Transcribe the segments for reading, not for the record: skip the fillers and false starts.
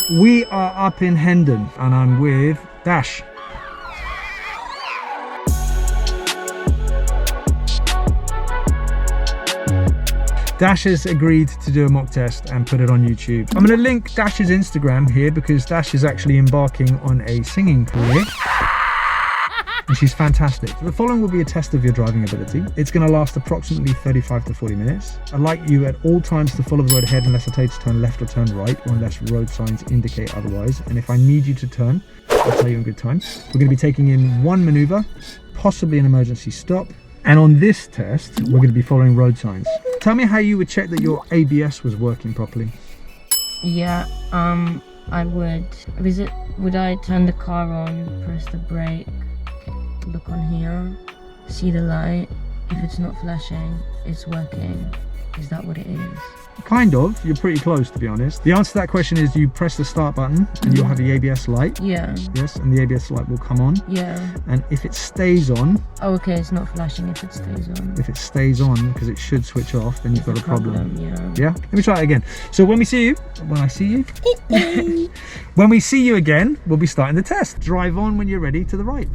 We are up in Hendon and I'm with Dash. Dash has agreed to do a mock test and put it on YouTube. I'm going to link Dash's Instagram here because Dash is actually embarking on a singing career. And she's fantastic. The following will be a test of your driving ability. It's going to last approximately 35 to 40 minutes. I'd like you at all times to follow the road ahead unless I tell you to turn left or turn right, or unless road signs indicate otherwise. And if I need you to turn, I'll tell you in good time. We're going to be taking in one maneuver, possibly an emergency stop. And on this test, we're going to be following road signs. Tell me how you would check that your ABS was working properly. Yeah, I would. Would I turn the car on, press the brake, look on here, see the light? If it's not flashing, it's working. Is that what it is? Kind of. You're pretty close, to be honest. The answer to that question is you press the start button and you'll have the ABS light. Yeah. Yes, and the ABS light will come on. Yeah. And if it stays on... Oh, okay, it's not flashing if it stays on. If it stays on, because it should switch off, then you've got a problem. Yeah. Yeah? Let me try it again. So when we see you... When we see you again, we'll be starting the test. Drive on when you're ready to the right.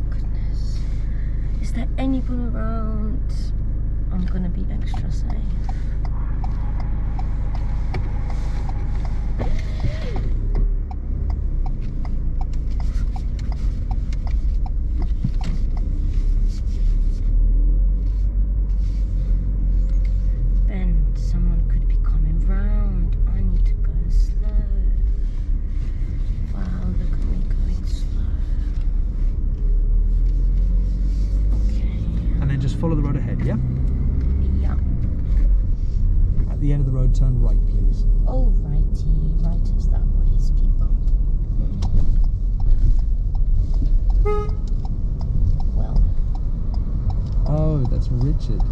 Goodness. Is there anyone around? I'm gonna be extra safe. Ben, someone could be coming round. I need to go slow. Wow, look at me going slow. Okay. And then just follow the road ahead, yeah? Yeah. At the end of the road, turn right, please. Oh, righty. Right is that ways, people. Well. Oh, that's Richard.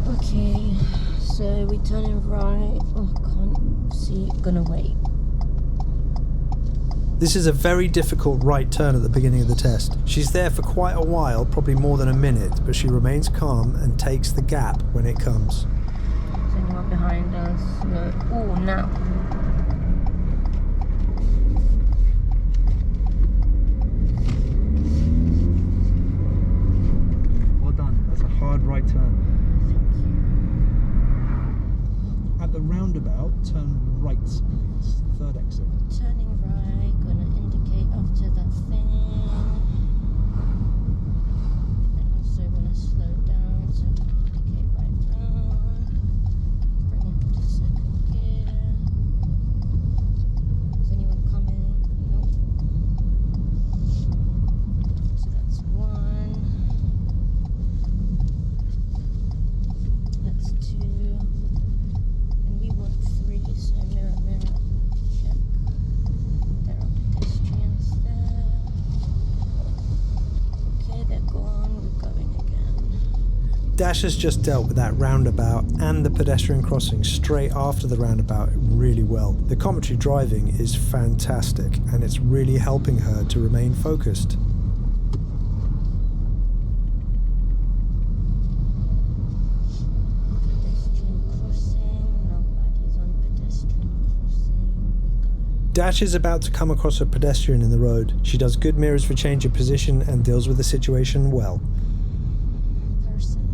Okay, so we turning right. Oh, can't see. Gonna wait. This is a very difficult right turn at the beginning of the test. She's there for quite a while, probably more than a minute, but she remains calm and takes the gap when it comes. Is anyone behind us? No. Oh, now. Well done. That's a hard right turn. At the roundabout, turn right, please. Third exit. Turning right. Gonna indicate after that thing. And also wanna slow down, so I'm gonna indicate right now. Bring it to second gear. Is anyone coming? Nope. So that's one. That's two. And we want three, so mirror, mirror. Check. There are pedestrians there. Okay, they're gone. We're going again. Dash has just dealt with that roundabout and the pedestrian crossing straight after the roundabout really well. The commentary driving is fantastic and it's really helping her to remain focused. Pedestrian crossing. Nobody's on pedestrian crossing. Dash is about to come across a pedestrian in the road. She does good mirrors for change of position and deals with the situation well. Person.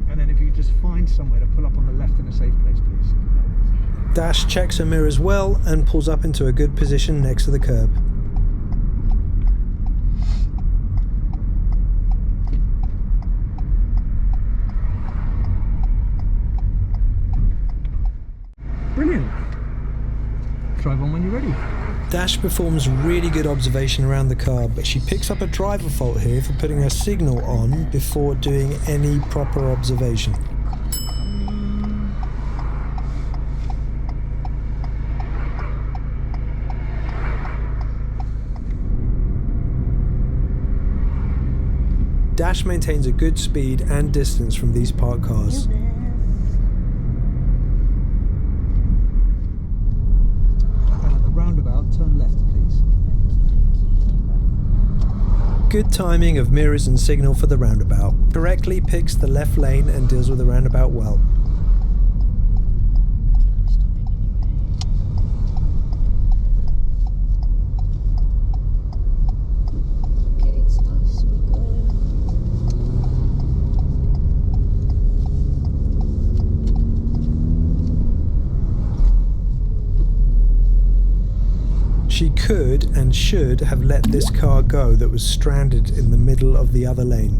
And then if you just find somewhere to pull up on the left in a safe place, please. Dash checks her mirrors well and pulls up into a good position next to the curb. Brilliant. Drive on when you're ready. Dash performs really good observation around the car, but she picks up a driver fault here for putting her signal on before doing any proper observation. Dash maintains a good speed and distance from these parked cars. And at the roundabout, turn left, please. Good timing of mirrors and signal for the roundabout. Correctly picks the left lane and deals with the roundabout well. She could and should have let this car go that was stranded in the middle of the other lane.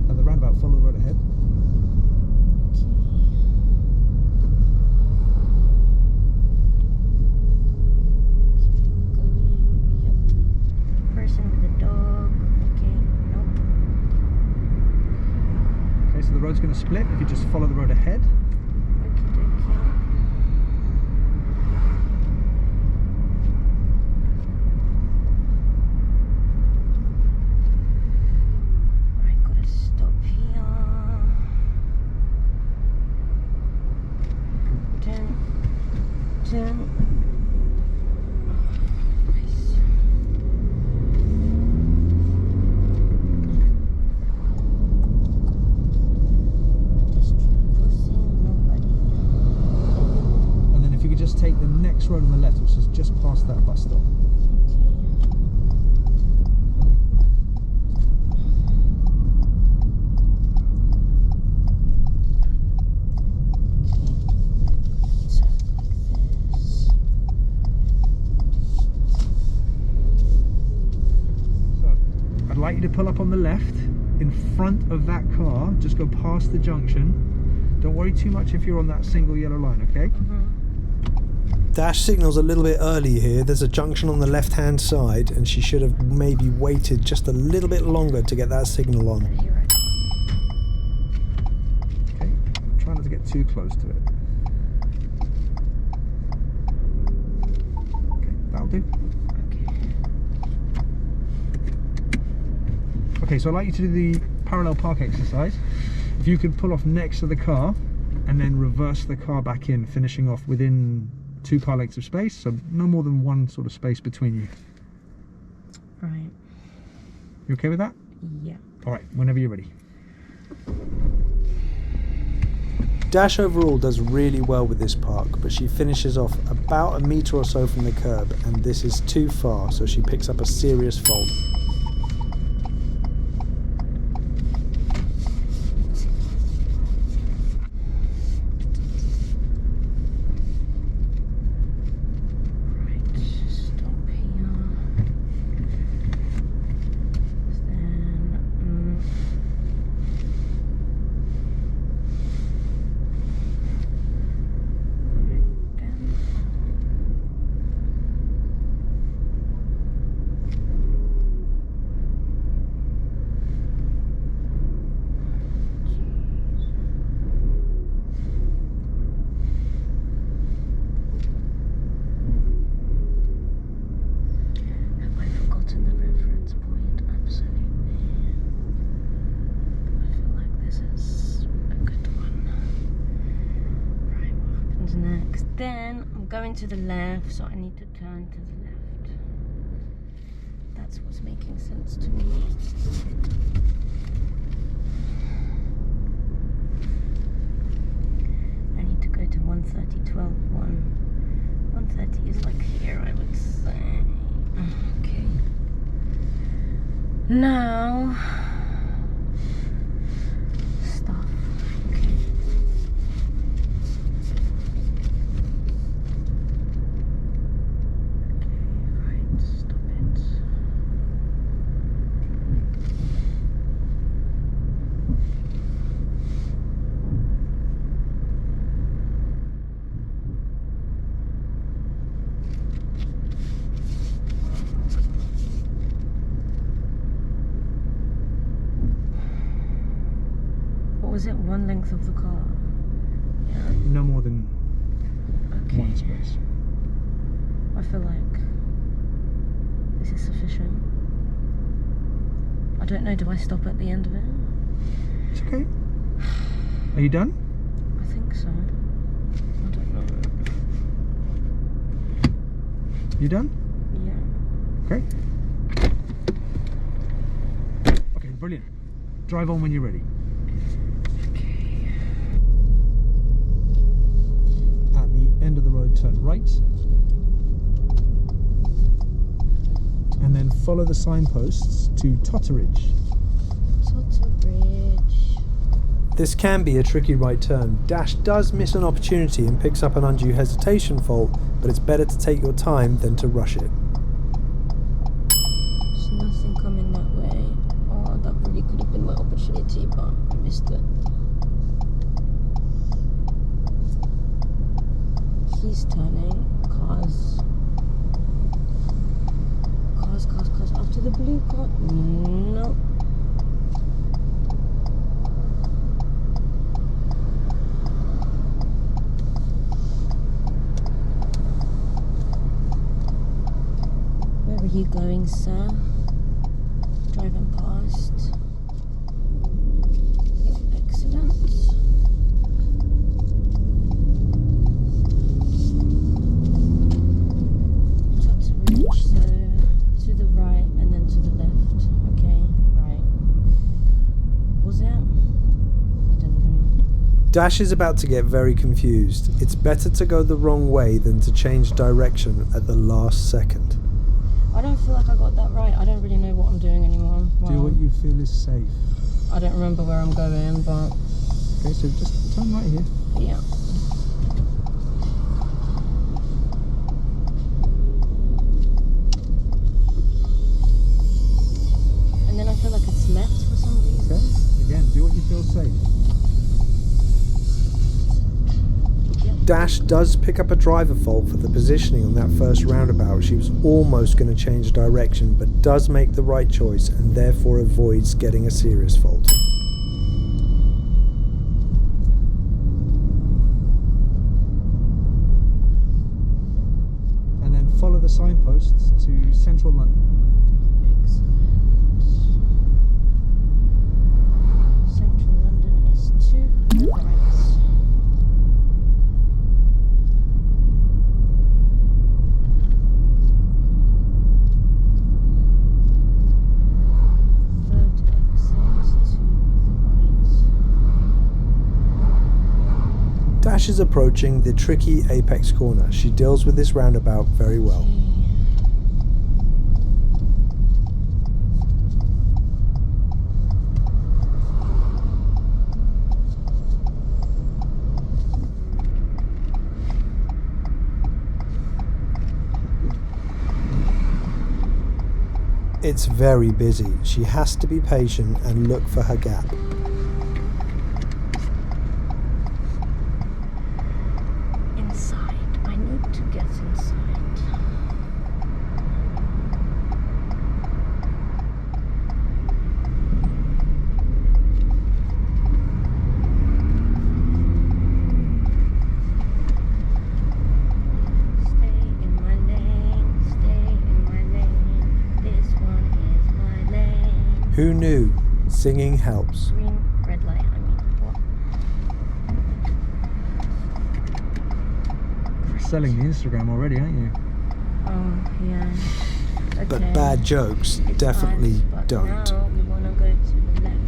At the roundabout, follow the road ahead. Yep. Person with a dog. Okay, nope. Okay, so the road's going to split if you just follow the road ahead. Take the next road on the left, which is just past that bus stop. So, I'd like you to pull up on the left in front of that car. Just go past the junction. Don't worry too much if you're on that single yellow line, okay? Dash signals a little bit early here. There's a junction on the left hand side and she should have maybe waited just a little bit longer to get that signal on. Okay, try not to get too close to it. Okay, that'll do. Okay, so I'd like you to do the parallel park exercise. If you could pull off next to the car and then reverse the car back in, finishing off within 2 car lengths of space, so no more than 1 sort of space between you. Right. You okay with that? Yeah. Alright, whenever you're ready. Dash overall does really well with this park, but she finishes off about a metre or so from the curb, and this is too far, so she picks up a serious fault. Then I'm going to the left, so I need to turn to the left. That's what's making sense to me. I need to go to 130, 12, 130 is like here, I would say. Okay. Now, stop. Okay. Was it 1 length of the car? Yeah. No more than Okay. 1 space. I feel like this is sufficient. I don't know, do I stop at the end of it? It's okay. Are you done? I think so. I don't know. You done? Yeah. Okay. brilliant. Drive on when you're ready. At the end of the road, turn right. And then follow the signposts to Totteridge. Totteridge. This can be a tricky right turn. Dash does miss an opportunity and picks up an undue hesitation fault, but it's better to take your time than to rush it. There's nothing coming that way. Oh, that really could have been my opportunity, but I missed it. He's turning. Cars. Cars. After the blue car. No. Where are you going, sir? Driving past. Yep, excellent. Totteridge, so to the right and then to the left. Okay, right. Was it? I don't even know. Dash is about to get very confused. It's better to go the wrong way than to change direction at the last second. I don't feel like I got that right. I don't really know what I'm doing anymore. Do what you feel is safe. I don't remember where I'm going, but Okay, so just turn right here. yeah. And then I feel like it's left for some reason. Okay, again, do what you feel safe. Dash does pick up a driver fault for the positioning on that first roundabout. She was almost going to change direction, but does make the right choice and therefore avoids getting a serious fault. And then follow the signposts to central London. Excellent. Central London is to the right. Dash is approaching the tricky apex corner. She deals with this roundabout very well. It's very busy. She has to be patient and look for her gap. Inside. I need to get inside. Stay in my lane. Stay in my lane. This one is my lane. Who knew? Singing helps. Green, red light. I mean, what? You're selling the Instagram already, aren't you? Oh, yeah. Okay. But bad jokes It's definitely ours, but don't. Now we want to go to the left.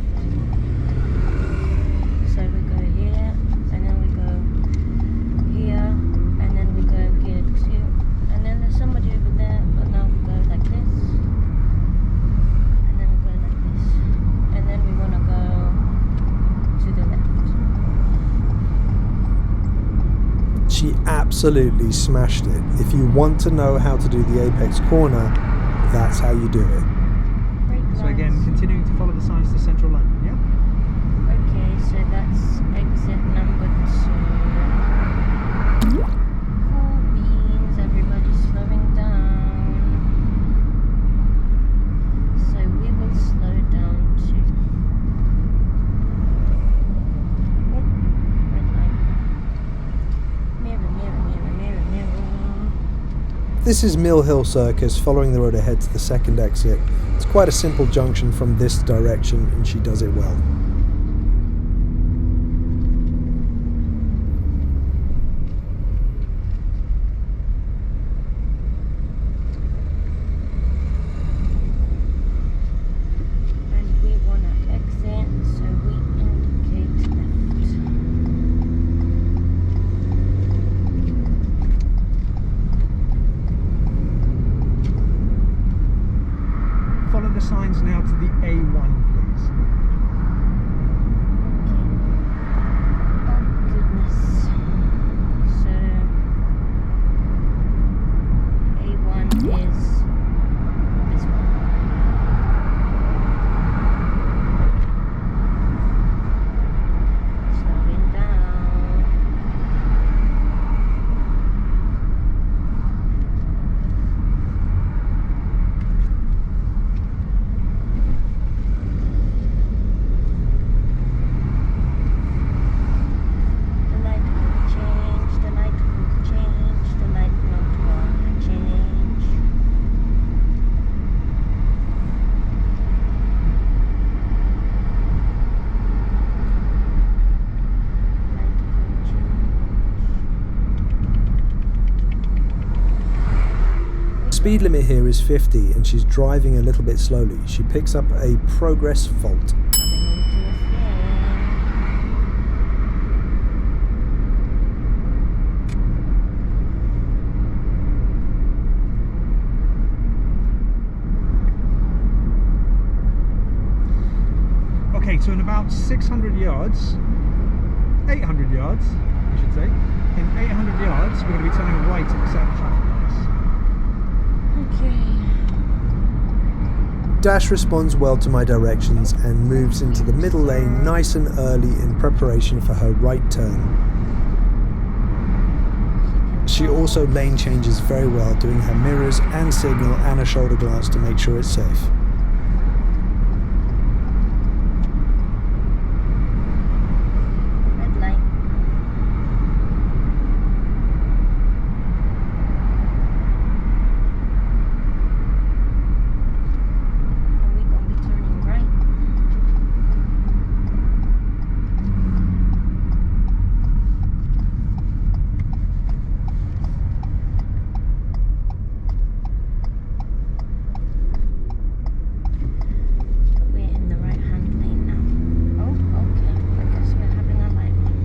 So we go here, and then we go here, and then we go here too. And then there's somebody over there, but now we go like this. And then we go like this. And then we want to go to the left. She absolutely smashed it. If you want to know how to do the apex corner, that's how you do it. Brake So again, lights. continuing to follow the signs to central London, yeah? Okay, so that's exit number 2. Cool beans, everybody's slowing down. So we will slow down too. Oh, red light. Mirror, mirror, mirror, mirror, mirror. This is Mill Hill Circus, following the road ahead to the second exit. It's quite a simple junction from this direction, and she does it well. And we want to directions now to the A1, please. Oh goodness. So A1 is this one. Slowing down. The light will change, the light will change, the light not gonna change. Light will change. Speed limit here is 50 and she's driving a little bit slowly. She picks up a progress fault. Coming onto a thing. Okay, so in about 600 yards, 800 yards, I should say, in 800 yards, we're going to be turning right at the set of traffic lights. Okay. Dash responds well to my directions and moves into the middle lane nice and early in preparation for her right turn. She also lane changes very well, doing her mirrors and signal and a shoulder glance to make sure it's safe. Red light. Are we gonna be turning right? We're in the right-hand lane now. Oh, okay. I guess we're having a light one.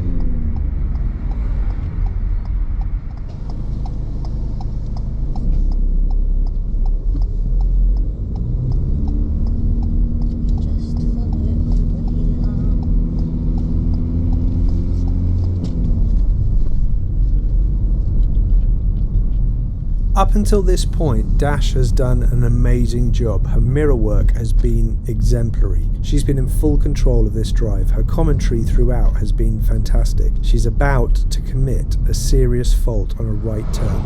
Just follow over here. Up until this point, Dash has done an amazing job. Her mirror work has been exemplary. She's been in full control of this drive. Her commentary throughout has been fantastic. She's about to commit a serious fault on a right turn.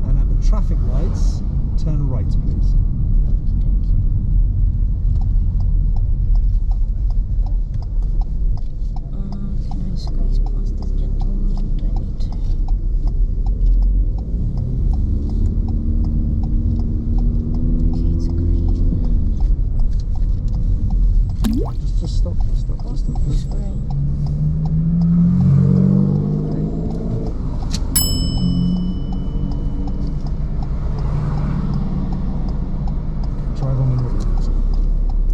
And at the traffic lights, turn right, please. Can I squeeze past this gentleman? Do I need to? Okay, it's green. Just stop. It's green. Drive on the road.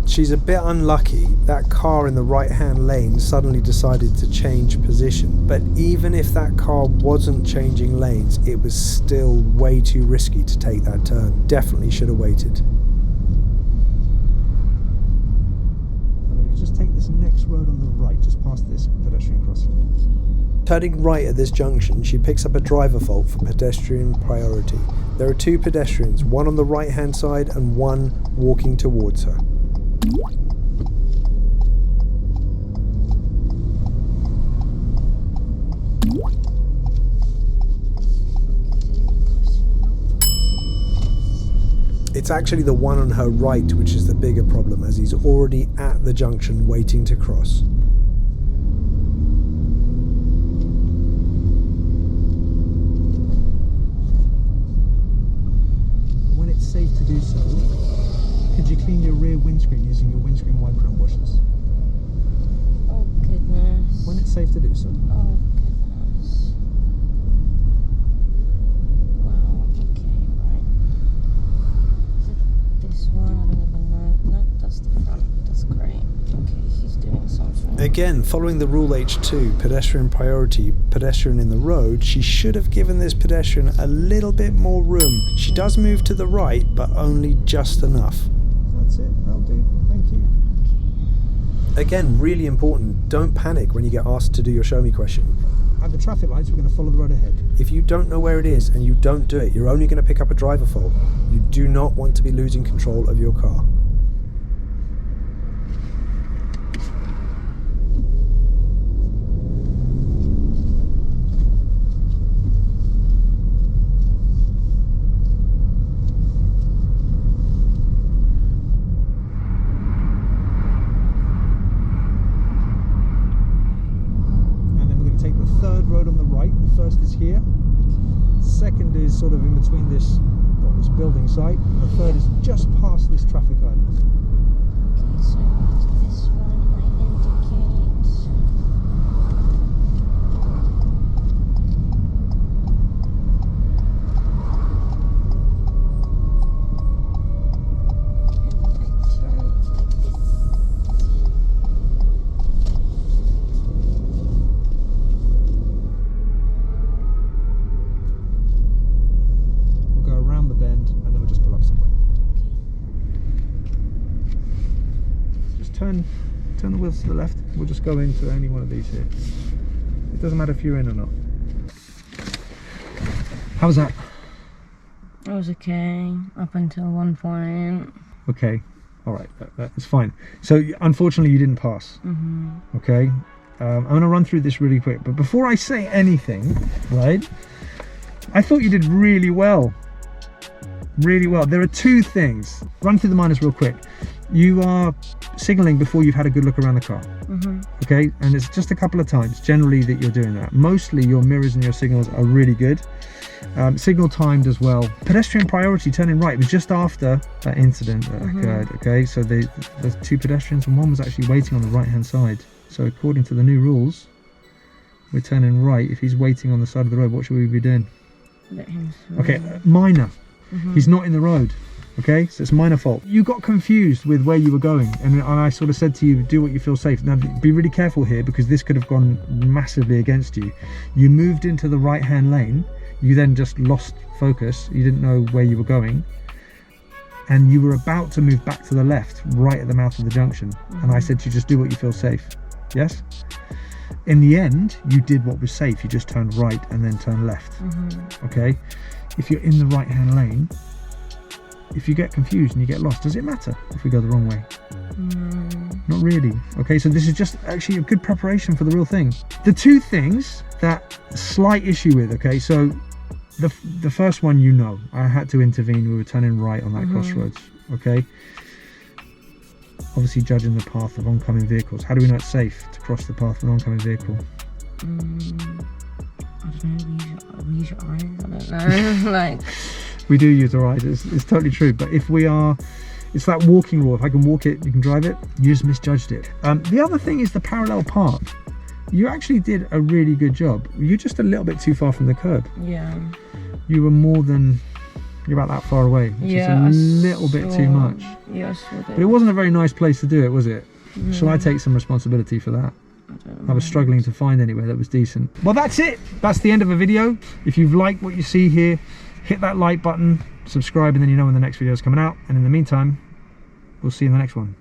She's a bit unlucky. That car in the right-hand lane suddenly decided to change position. But even if that car wasn't changing lanes, it was still way too risky to take that turn. Definitely should have waited. And then you just take this next road on the right, just past this pedestrian crossing. Turning right at this junction, she picks up a driver fault for pedestrian priority. There are two pedestrians, one on the right-hand side and one walking towards her. It's actually the one on her right which is the bigger problem, as he's already at the junction waiting to cross. When it's safe to do so, could you clean your rear windscreen using your windscreen wiper and washers? Oh goodness. When it's safe to do so. Oh goodness. Wow, okay, right. Is it this one? I don't even know. No, that's the front. That's great. Okay, he's doing something. Again, following the rule H2, pedestrian priority, pedestrian in the road, she should have given this pedestrian a little bit more room. She does move to the right, but only just enough. That's it, that'll do. Thank you. Again, really important, don't panic when you get asked to do your show me question. At the traffic lights, we're going to follow the road ahead. If you don't know where it is and you don't do it, you're only going to pick up a driver fault. You do not want to be losing control of your car. Road on the right. The first is here. Second is sort of in between this building site. And the third is just past this traffic island. Okay, so this one I indicate. Turn the wheels to the left. We'll just go into any one of these here. It doesn't matter if you're in or not. How was that? It was okay up until one point. Okay, all right, that's fine. So unfortunately you didn't pass. Okay, I'm going to run through this really quick, but before I say anything, right, I thought you did really well. Really well. There are two things. Run through the minors real quick. You are signalling before you've had a good look around the car. Okay, and it's just a couple of times generally that you're doing that. Mostly your mirrors and your signals are really good. Signal timed as well. Pedestrian priority, turning right, was just after that incident that occurred. Okay, so there's two pedestrians and one was actually waiting on the right hand side. So according to the new rules, we're turning right. If he's waiting on the side of the road, what should we be doing? Let him through. Okay, minor. He's not in the road. Okay, so it's minor fault. You got confused with where you were going, and I sort of said to you, do what you feel safe. Now be really careful here, because this could have gone massively against you. You moved into the right hand lane, you then just lost focus, you didn't know where you were going, and you were about to move back to the left right at the mouth of the junction. And I said to you, just do what you feel safe. Yes, in the end you did what was safe. You just turned right and then turned left. Okay, if you're in the right hand lane, if you get confused and you get lost, does it matter if we go the wrong way? Not really. Okay, so this is just actually a good preparation for the real thing. The two things that slight issue with, okay, so the first one, you know, I had to intervene. We were turning right on that crossroads. Okay, obviously judging the path of oncoming vehicles. How do we know it's safe to cross the path of an oncoming vehicle? I don't know, we use your eyes, I don't know. Like, we do use our eyes, it's totally true. But if we are, it's that walking rule. If I can walk it, you can drive it. You just misjudged it. The other thing is the parallel park. You actually did a really good job. You're just a little bit too far from the curb. yeah. You were more than, you're about that far away. Which is a little bit too much. Yeah, I saw that. But it wasn't a very nice place to do it, was it? Shall I take some responsibility for that? I was struggling to find anywhere that was decent. Well, that's it. That's the end of the video. If you've liked what you see here, hit that like button, subscribe, and then you know when the next video is coming out. And in the meantime, we'll see you in the next one.